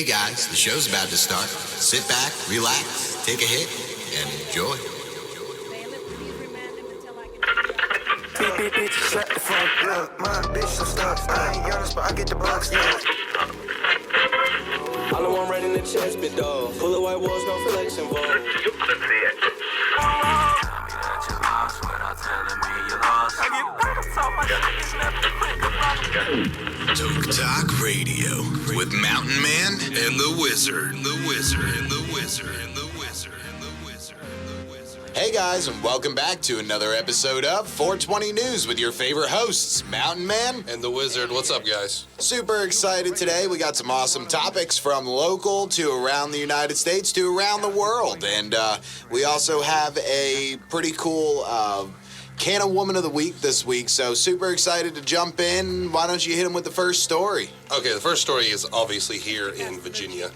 Hey guys, the show's about to start. Sit back, relax, take a hit, and enjoy. Bitch, shut the fuck up. My bitch so stuck. I ain't honest, but I get the bucks, yeah. I know I'm right in the chest, bit dog. Full of white walls, no flex involved. Tell me that you lost without telling me you lost. Toke Talk Radio with Mountain Man and the Wizard. Hey guys, and welcome back to another episode of 420 News with your favorite hosts, Mountain Man and the Wizard. What's up, guys? Super excited today. We got some awesome topics from local to around the United States to around the world. And we also have a pretty cool Canna-Woman of the Week this week. So super excited to jump in. Why don't you hit him with the first story? Okay, the first story is obviously here in Virginia.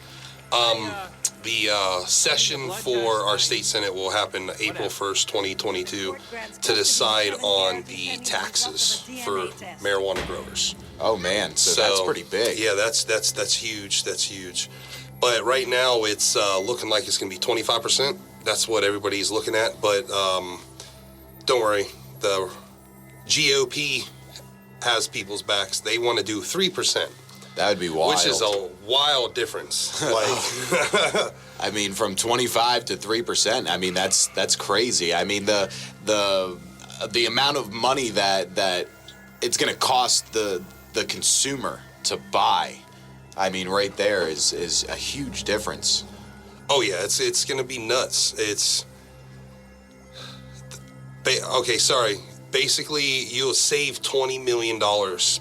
The session for our state senate will happen April 1st, 2022, to decide on the taxes for marijuana growers. Oh man, so that's pretty big. Yeah, that's huge. That's huge. But right now it's looking like it's going to be 25%. That's what everybody's looking at. But don't worry, the GOP has people's backs. They want to do 3%. That would be wild. Which is a wild difference. Like, I mean, from 25 to 3%. I mean, that's crazy. I mean, the amount of money that it's going to cost the consumer to buy. I mean, right there is a huge difference. Oh yeah, it's going to be nuts. Okay, sorry. Basically, you'll save $20 million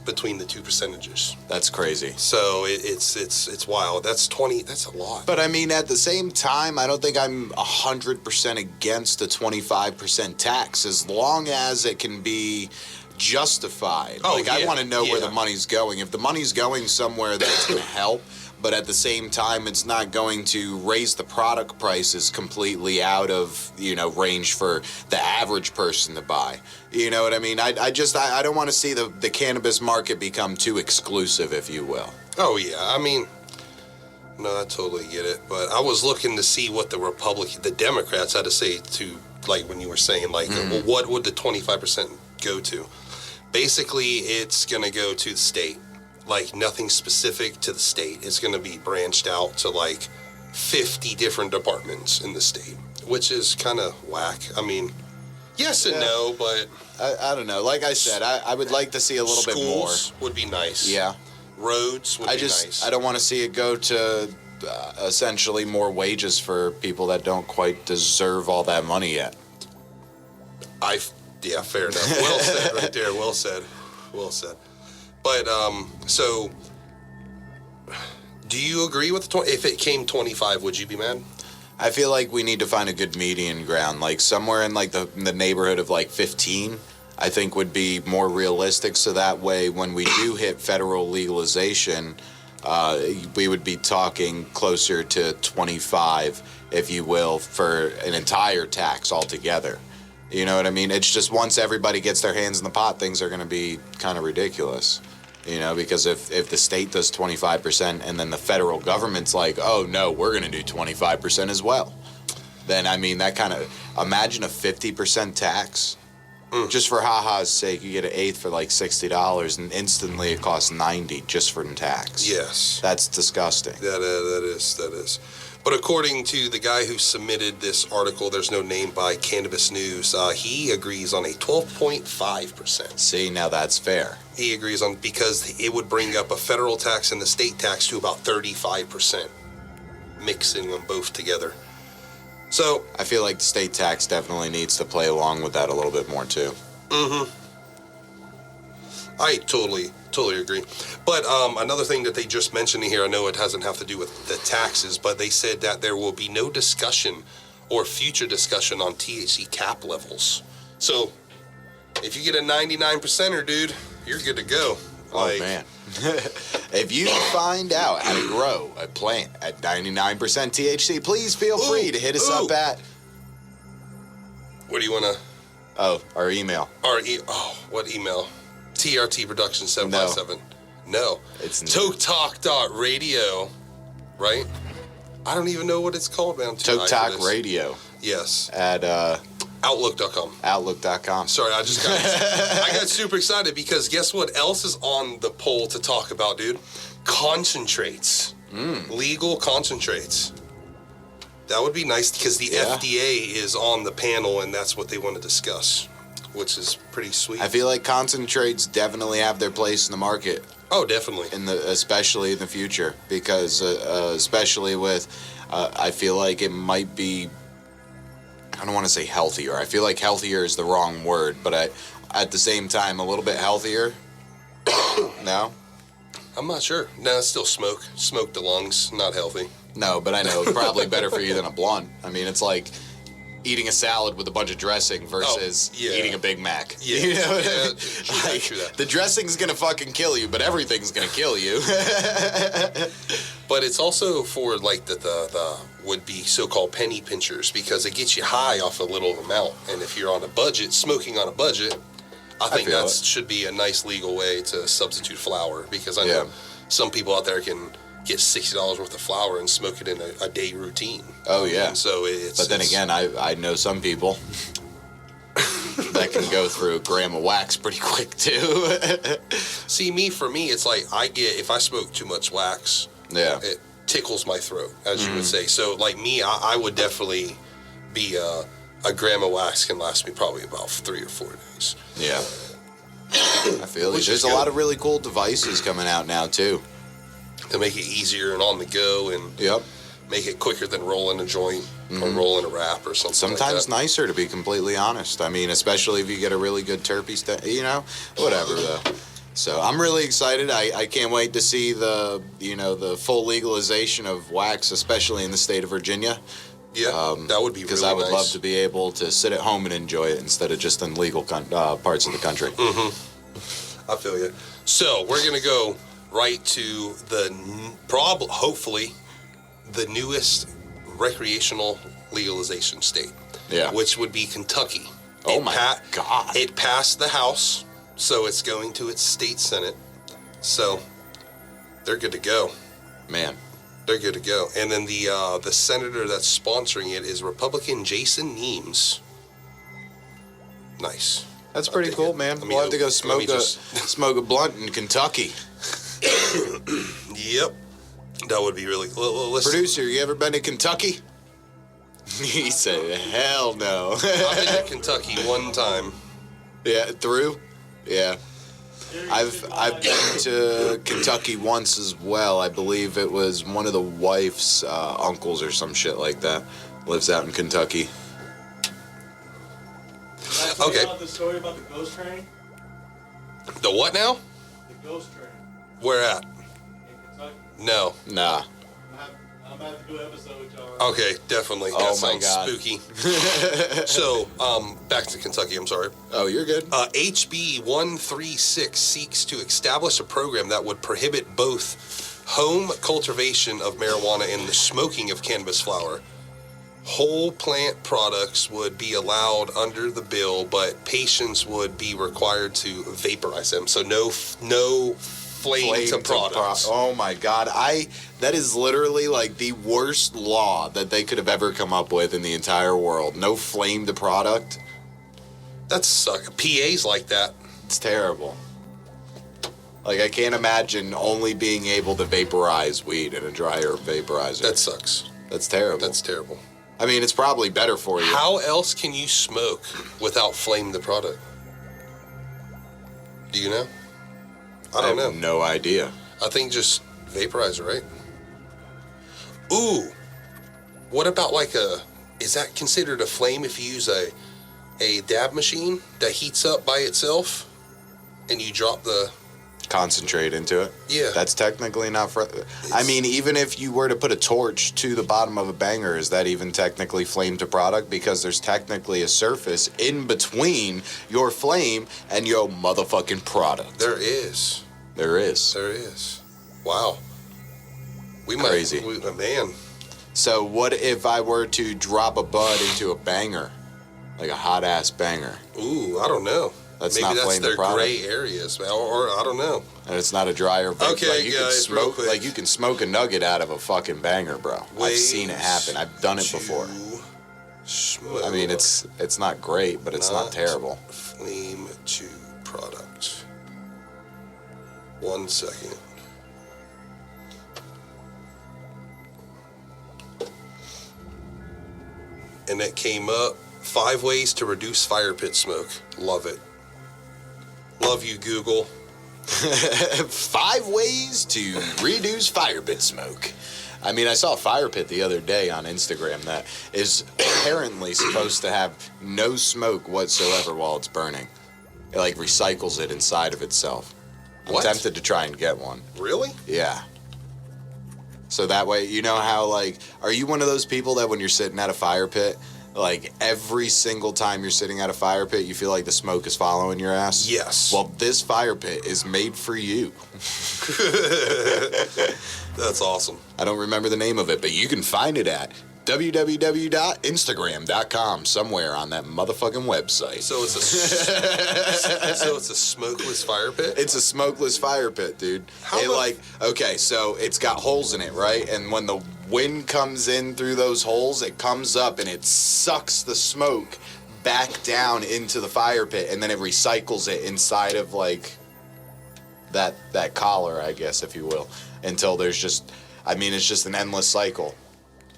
between the two percentages. That's crazy. So it's wild. That's a lot. But I mean, at the same time, I don't think I'm 100% against a 25% tax, as long as it can be justified. Oh, like, yeah, I want to know where the money's going. If the money's going somewhere that's going to help, but at the same time, it's not going to raise the product prices completely out of, range for the average person to buy. You know what I mean? I don't want to see the cannabis market become too exclusive, if you will. Oh, yeah. I mean, no, I totally get it. But I was looking to see what the Democrats had to say to, like, when you were saying, like, well, what would the 25% go to? Basically, it's going to go to the state. Like, nothing specific to the state. It's going to be branched out to, like, 50 different departments in the state, which is kind of whack. I mean, yes and no, but... I don't know. Like I said, I would like to see a little bit more. Schools would be nice. Yeah. Roads would be nice. I don't want to see it go to essentially more wages for people that don't quite deserve all that money yet. Yeah, fair enough. Well said right there. Well said. But, so, do you agree with if it came 25, would you be mad? I feel like we need to find a good median ground, like somewhere in like the neighborhood of like 15, I think would be more realistic. So that way, when we do hit federal legalization, we would be talking closer to 25, if you will, for an entire tax altogether. You know what I mean? It's just once everybody gets their hands in the pot, things are going to be kind of ridiculous. Because if the state does 25% and then the federal government's like, oh, no, we're going to do 25% as well. Then, I mean, that kind of, imagine a 50% tax. Just for ha-ha's sake, you get an eighth for like $60 and instantly it costs $90 just for the tax. Yes. That's disgusting. That is. But according to the guy who submitted this article, there's no name by Cannabis News, he agrees on a 12.5%. See, now that's fair. He agrees on, because it would bring up a federal tax and the state tax to about 35%, mixing them both together. So I feel like the state tax definitely needs to play along with that a little bit more too. I totally agree. But another thing that they just mentioned here, I know it doesn't have to do with the taxes, but they said that there will be no discussion or future discussion on THC cap levels. So if you get a 99%er, dude, you're good to go. Oh, man. If you find out how to grow a plant at 99% THC, please feel free to hit us up at... What do you want to... Oh, our email. What email? TRT Production 757. No. It's TokeTalk.radio right? I don't even know what it's called, man. I'm too high for Talk this. Radio Yes. at Outlook.com. Outlook.com. Sorry, I got super excited because guess what else is on the poll to talk about, dude? Concentrates. Legal concentrates. That would be nice because the FDA is on the panel and that's what they want to discuss, which is pretty sweet. I feel like concentrates definitely have their place in the market. Oh, definitely. Especially in the future, because especially with, I feel like it might be, I don't want to say healthier. I feel like healthier is the wrong word, but at the same time, a little bit healthier. No? I'm not sure. No, it's still smoke. Smoke the lungs. Not healthy. No, but I know it's probably better for you than a blunt. I mean, it's like eating a salad with a bunch of dressing versus eating a Big Mac. Yeah. You know? True that. The dressing's gonna fucking kill you, but everything's gonna kill you. But it's also for like the would be so-called penny pinchers because it gets you high off a little amount. And if you're on a budget, smoking on a budget, I think that should be a nice legal way to substitute flour because I know some people out there can get $60 worth of flour and smoke it in a day routine. Oh yeah. And so it's. But then again, I know some people that can go through a gram of wax pretty quick too. See, for me, it's like if I smoke too much wax, it tickles my throat, as you would say. So like me, I would definitely be a gram of wax can last me probably about 3 or 4 days. Yeah. I feel it. There's a lot of really cool devices coming out now too. To make it easier and on the go and make it quicker than rolling a joint or rolling a wrap or something. Sometimes like nicer, to be completely honest. I mean, especially if you get a really good terpy whatever though. So I'm really excited. I can't wait to see the full legalization of wax, especially in the state of Virginia. Yeah, that would be really nice. Because I would love to be able to sit at home and enjoy it instead of just in legal parts of the country. I feel you. So we're going to go right to hopefully, the newest recreational legalization state. Yeah. Which would be Kentucky. Oh my God. It passed the House, so it's going to its state Senate. So they're good to go. Man. They're good to go. And then the senator that's sponsoring it is Republican Jason Nemes. Nice. That's pretty cool, man. We'll have to go smoke a blunt in Kentucky. Yep. That would be really... Producer, you ever been to Kentucky? He said, hell no. I've been to Kentucky one time. Yeah, through? Yeah. I've been to Kentucky once as well. I believe it was one of the wife's uncles or some shit like that. Lives out in Kentucky. Okay. About the story about the ghost train? The what now? The ghost train. Where at? In Kentucky. No. Nah. I'm going to have to do an episode with y'all. Okay, definitely. That sounds spooky. So, back to Kentucky, I'm sorry. Oh, you're good. HB 136 seeks to establish a program that would prohibit both home cultivation of marijuana and the smoking of cannabis flower. Whole plant products would be allowed under the bill, but patients would be required to vaporize them. So no flame to products. Oh my God. That is literally like the worst law that they could have ever come up with in the entire world. No flame to product. That sucks. PA's like that. It's terrible. Like, I can't imagine only being able to vaporize weed in a dryer vaporizer. That sucks. That's terrible. That's terrible. I mean, it's probably better for you. How else can you smoke without flame the product? Do you know? I don't know. No idea. I think just vaporizer, right? Ooh. What about is that considered a flame if you use a dab machine that heats up by itself and you drop the concentrate into it? Yeah. That's technically not I mean, even if you were to put a torch to the bottom of a banger, is that even technically flame to product? Because there's technically a surface in between your flame and your motherfucking product. There is. There is. There is. Wow. Crazy. Man. So what if I were to drop a bud into a banger? Like a hot ass banger? Ooh, I don't know. That's Maybe not that's flame the their product. gray areas, or I don't know. And it's not a dryer. Okay, like you can guys, real smoke, quick. like you can smoke a nugget out of a fucking banger, bro. I've seen it happen. I've done it before. Smoke. I mean, it's not great, but it's not terrible. Flame to product. 1 second. And it came up 5 ways to reduce fire pit smoke. Love it. Love you, Google. 5 ways to reduce fire pit smoke. I mean, I saw a fire pit the other day on Instagram that is apparently supposed to have no smoke whatsoever while it's burning. It like recycles it inside of itself. I'm tempted to try and get one. Really? Yeah. So that way, you know how like, are you one of those people that when you're sitting at a fire pit, like every single time you're sitting at a fire pit, you feel like the smoke is following your ass? Yes. Well, this fire pit is made for you. That's awesome. I don't remember the name of it, but you can find it at www.instagram.com, somewhere on that motherfucking website. So it's a smokeless fire pit? It's a smokeless fire pit, dude. So it's got holes in it, right? And when the wind comes in through those holes, it comes up and it sucks the smoke back down into the fire pit, and then it recycles it inside of like that collar, I guess, if you will, until there's just, I mean, it's just an endless cycle.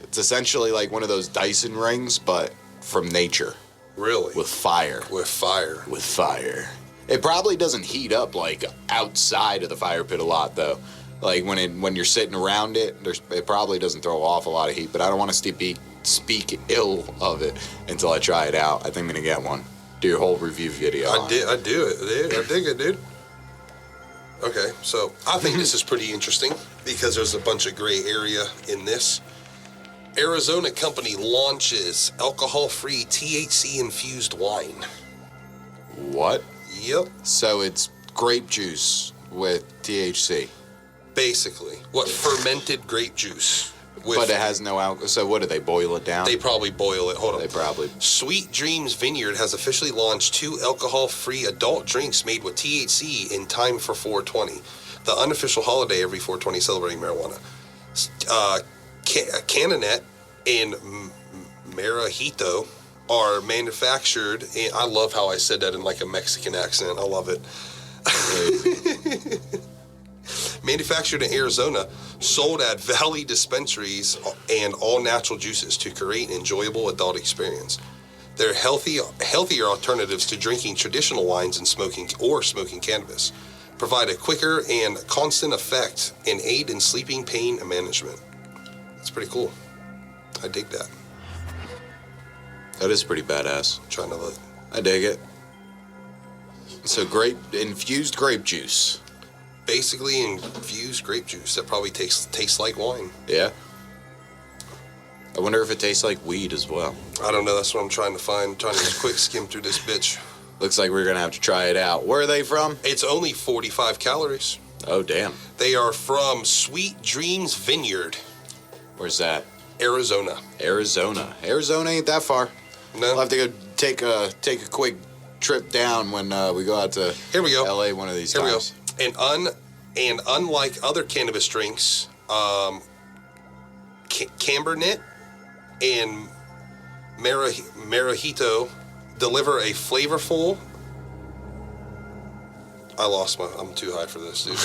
It's essentially like one of those Dyson rings, but from nature. Really? With fire. With fire. With fire. It probably doesn't heat up like outside of the fire pit a lot, though. Like when you're sitting around it, it probably doesn't throw off a lot of heat. But I don't want to speak ill of it until I try it out. I think I'm gonna get one. Do your whole review video. I do it, dude. I dig it, dude. Okay, so I think this is pretty interesting because there's a bunch of gray area in this. Arizona company launches alcohol-free THC-infused wine. What? Yep. So it's grape juice with THC. Basically. What? Fermented grape juice. But it has no alcohol. So what, do they boil it down? They probably boil it. Hold on. They probably. Sweet Dreams Vineyard has officially launched 2 alcohol-free adult drinks made with THC in time for 420, the unofficial holiday every 420 celebrating marijuana. Canna-Woman and Marajito are manufactured, and I love how I said that in like a Mexican accent. I love it. Manufactured in Arizona, sold at Valley dispensaries and all natural juices to create an enjoyable adult experience. They're healthier alternatives to drinking traditional wines and smoking cannabis. Provide a quicker and constant effect and aid in sleeping pain management. It's pretty cool. I dig that. That is pretty badass. I'm trying to look. I dig it. So infused grape juice. Basically infused grape juice that probably tastes like wine. Yeah. I wonder if it tastes like weed as well. I don't know. That's what I'm trying to find. I'm trying to just quick skim through this bitch. Looks like we're going to have to try it out. Where are they from? It's only 45 calories. Oh, damn. They are from Sweet Dreams Vineyard. Where's that? Arizona. Arizona ain't that far. No. We'll have to go take a quick trip down when we go out to Here we go. LA one of these Here times. we go. And unlike other cannabis drinks, Cabernet and Marajito deliver a flavorful. I'm too high for this, dude.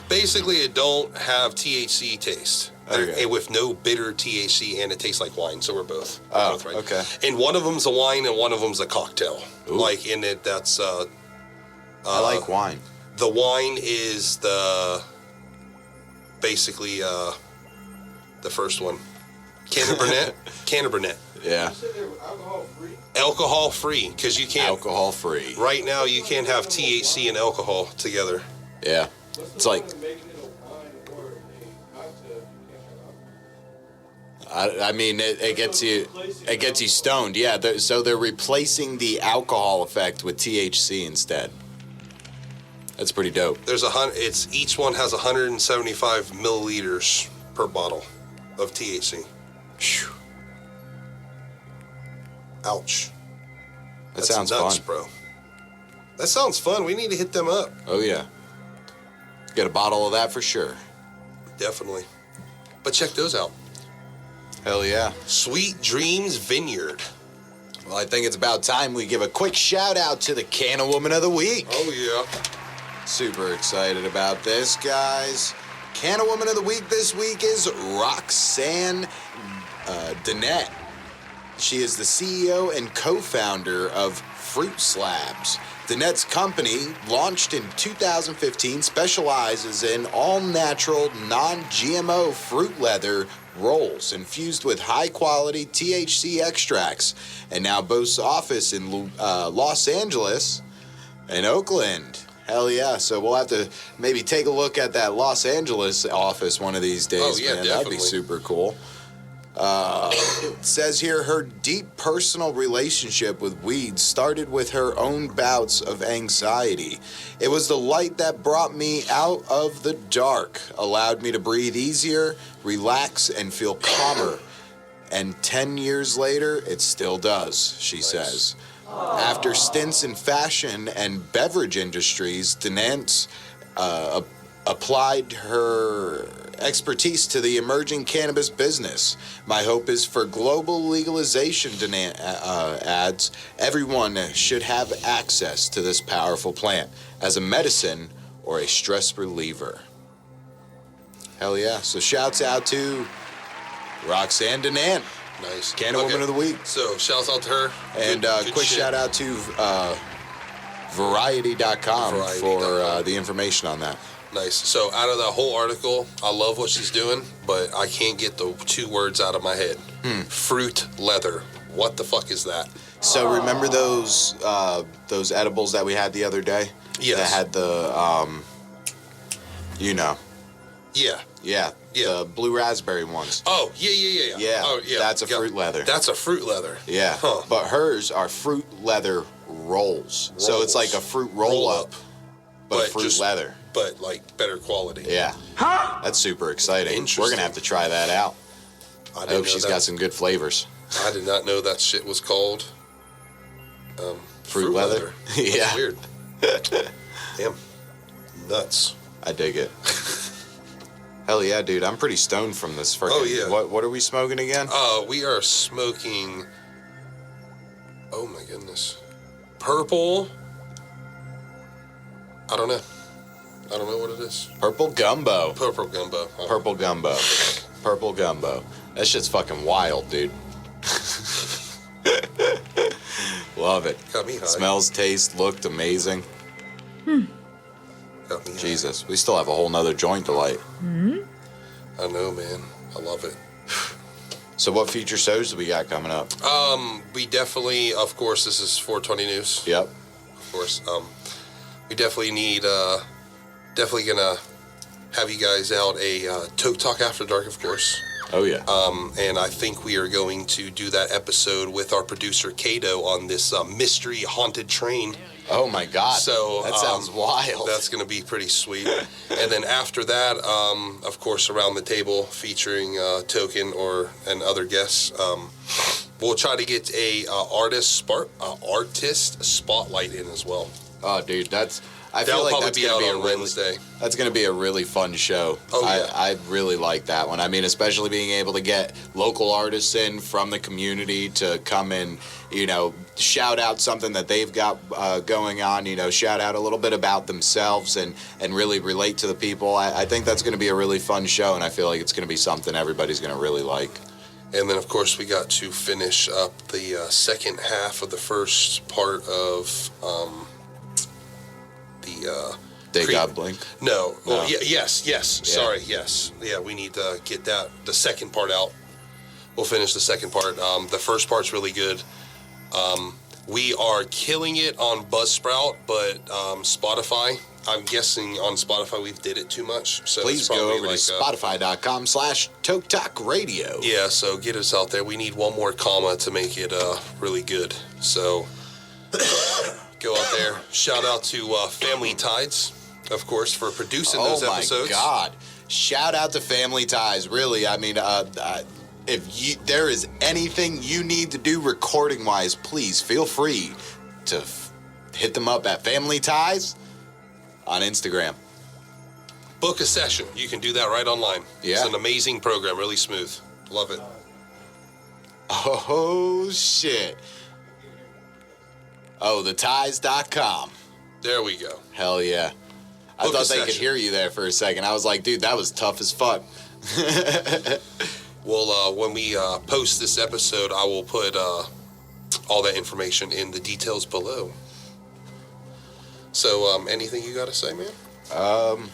Basically, it don't have THC taste. Okay. And with no bitter THC, and it tastes like wine, so we're both. Oh, both right. okay. And one of them's a wine, and one of them's a cocktail. Ooh. Like in it, that's. I like wine. The wine is basically the first one. Canna-Woman. Yeah. You said they were alcohol free? Alcohol free, because you can't. Alcohol free. Right now, you can't have THC and alcohol together. Yeah. What's the It's like, point of making it a wine or a cocktail if you can't have alcohol? I mean, it gets you stoned. Yeah. So they're replacing the alcohol effect with THC instead. That's pretty dope. Each one has 175 milliliters per bottle of THC. Phew. Ouch. That sounds nuts, fun. bro. That sounds fun. We need to hit them up. Oh, yeah. Get a bottle of that for sure. Definitely. But check those out. Hell yeah. Sweet Dreams Vineyard. Well, I think it's about time we give a quick shout out to the Canna-Woman of the Week. Oh, yeah. Super excited about this, guys. Canna-Woman of the Week this week is Roxanne Danette. She is the CEO and co-founder of Fruit Slabs. Danette's company, launched in 2015, specializes in all-natural, non-GMO fruit leather rolls infused with high-quality THC extracts, and now boasts office in Los Angeles and Oakland. Hell yeah. So we'll have to maybe take a look at that Los Angeles office one of these days, Oh, yeah, man. definitely. That'd be super cool. It says here her deep personal relationship with weed started with her own bouts of anxiety. It was the light that brought me out of the dark, allowed me to breathe easier, relax, and feel calmer. And 10 years later, it still does, she says. After stints in fashion and beverage industries, Danette applied her expertise to the emerging cannabis business. My hope is for global legalization, Danette adds. Everyone should have access to this powerful plant as a medicine or a stress reliever. Hell yeah. So shouts out to Roxanne Danette, Nice. Canna-Woman of the Week. So, shouts out to her. And Good quick shit. shout out to Variety.com for the information on that. Nice. So, out of that whole article, I love what she's doing, but I can't get the two words out of my head. Fruit leather. What the fuck is that? So remember those edibles that we had the other day? Yes. That had the, Yeah. yeah, the blue raspberry ones. Oh, yeah. Yeah, Oh, yeah. that's a fruit leather. That's a fruit leather. Yeah, Huh. but hers are fruit leather rolls. So it's like a fruit roll-up, but fruit just- leather. But, like, better quality. Yeah, that's super exciting. Interesting. We're going to have to try that out. I didn't hope know she's that. got some good flavors. I did not know that shit was called Fruit leather? That's Yeah. weird. Damn. Nuts. I dig it. Hell yeah, dude. I'm pretty stoned from this freaking. Oh, yeah. What are we smoking again? We are smoking. Oh my goodness. Purple. I don't know. I don't know what it is. Purple gumbo. Purple gumbo. Oh. Purple gumbo. Purple gumbo. That shit's fucking wild, dude. Love it. Got me high. Smells, taste, looked amazing. Got me high. Jesus, we still have a whole nother joint to light. I know, man. I love it. So what feature shows do we got coming up? We definitely, of course, this is 420 News. Yep. Of course. We definitely need, definitely gonna have you guys out a Toke Talk After Dark, of course. Oh yeah. And I think we are going to do that episode with our producer Kato on this mystery haunted train. Oh my God. So that sounds wild. That's going to be pretty sweet. And then after that, of course, around the table featuring Token and other guests. We'll try to get a artist spotlight in as well. Oh, dude, I That'll feel like probably that's be gonna out be a on really, Wednesday. that's gonna be a really fun show. Oh, yeah. I really like that one. I mean, especially being able to get local artists in from the community to come and, shout out something that they've got going on, shout out a little bit about themselves and really relate to the people. I think that's gonna be a really fun show, and I feel like it's gonna be something everybody's gonna really like. And then, of course, we got to finish up the second half of the first part of the... They got Blink. No. Well, No. yes. Sorry, yes. Yeah, we need to get the second part out. We'll finish the second part. The first part's really good. We are killing it on Buzzsprout, but Spotify, I'm guessing on Spotify we've did it too much. So Please it's go probably over to like spotify.com/Toke Talk Radio. yeah, so get us out there. We need one more comma to make it really good. So go out there. Shout out to Family Tides, of course, for producing those episodes. Oh my God! Shout out to Family Ties. Really, I mean, if there is anything you need to do recording wise, please feel free to hit them up at Family Ties on Instagram. Book a session. You can do that right online. Yeah. It's an amazing program, really smooth. Love it. Oh, shit. Oh, theties.com. There we go. Hell yeah. I Book a thought they could session. hear you there for a second. I was like, dude, that was tough as fuck. Well, when we post this episode, I will put all that information in the details below. So, anything you got to say, man?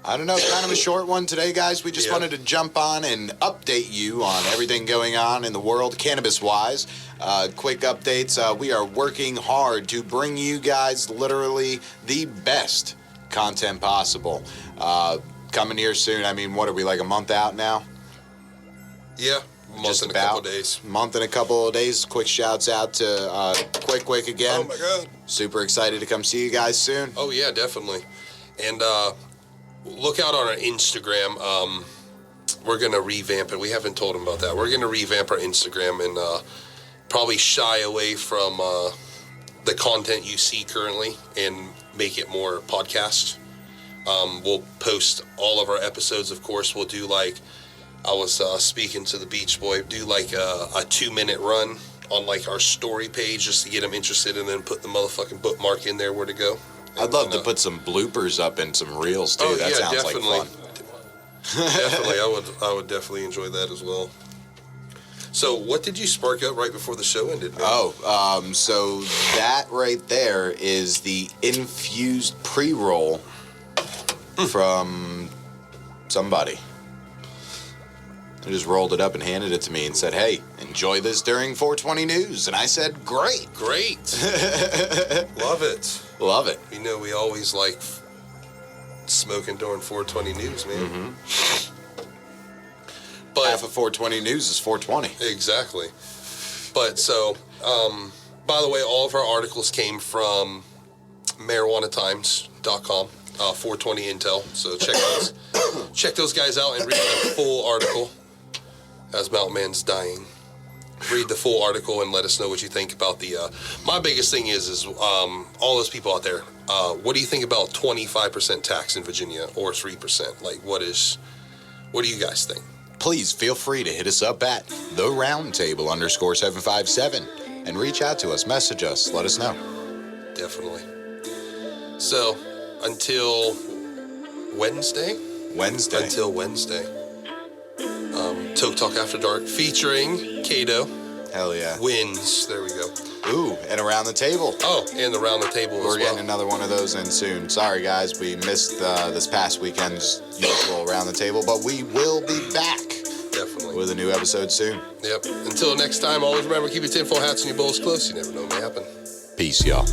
I don't know, kind of a short one today, guys. We just Yeah. wanted to jump on and update you on everything going on in the world, cannabis-wise. Quick updates. We are working hard to bring you guys literally the best content possible. Coming here soon. I mean, what are we, like a month out now? Yeah. Just In a couple about. days. Month and a couple of days. Quick shouts out to Quick again. Oh, my God. Super excited to come see you guys soon. Oh, yeah, definitely. And look out on our Instagram. We're going to revamp it. We haven't told them about that. We're going to revamp our Instagram and probably shy away from the content you see currently and make it more podcast. We'll post all of our episodes, of course. We'll do like, I was speaking to the Beach Boy, do like a 2-minute run on like our story page just to get them interested and then put the motherfucking bookmark in there where to go. I'd love to put some bloopers up and some reels too. Oh, That yeah, sounds definitely. like fun. Definitely, I would definitely enjoy that as well. So, what did you spark up right before the show ended, man? Oh, so that right there is the infused pre-roll from somebody. They just rolled it up and handed it to me and said, hey, enjoy this during 420 News. And I said, great. Great. Love it. Love it. You know, we always like smoking during 420 News, man. But Half of 420 News is 420. exactly. But so, by the way, all of our articles came from marijuanatimes.com, 420 Intel. So check those guys out and read the full article as Mountain Man's dying. Read the full article and let us know what you think about the. My biggest thing is all those people out there. What do you think about 25% tax in Virginia or 3%? Like, what do you guys think? Please feel free to hit us up at theroundtable_757 and reach out to us, message us, let us know. Definitely. So, until Wednesday. Until Wednesday. Toke Talk After Dark featuring Kato Hell yeah. wins. There we go. Ooh, and Around the Table. Oh, and around the table We're as getting well. another one of those in soon. Sorry, guys, we missed this past weekend's usual Around the Table, but we will be back Definitely. with a new episode soon. Yep. Until next time, always remember, keep your tinfoil hats and your bowls close. You never know what may happen. Peace, y'all.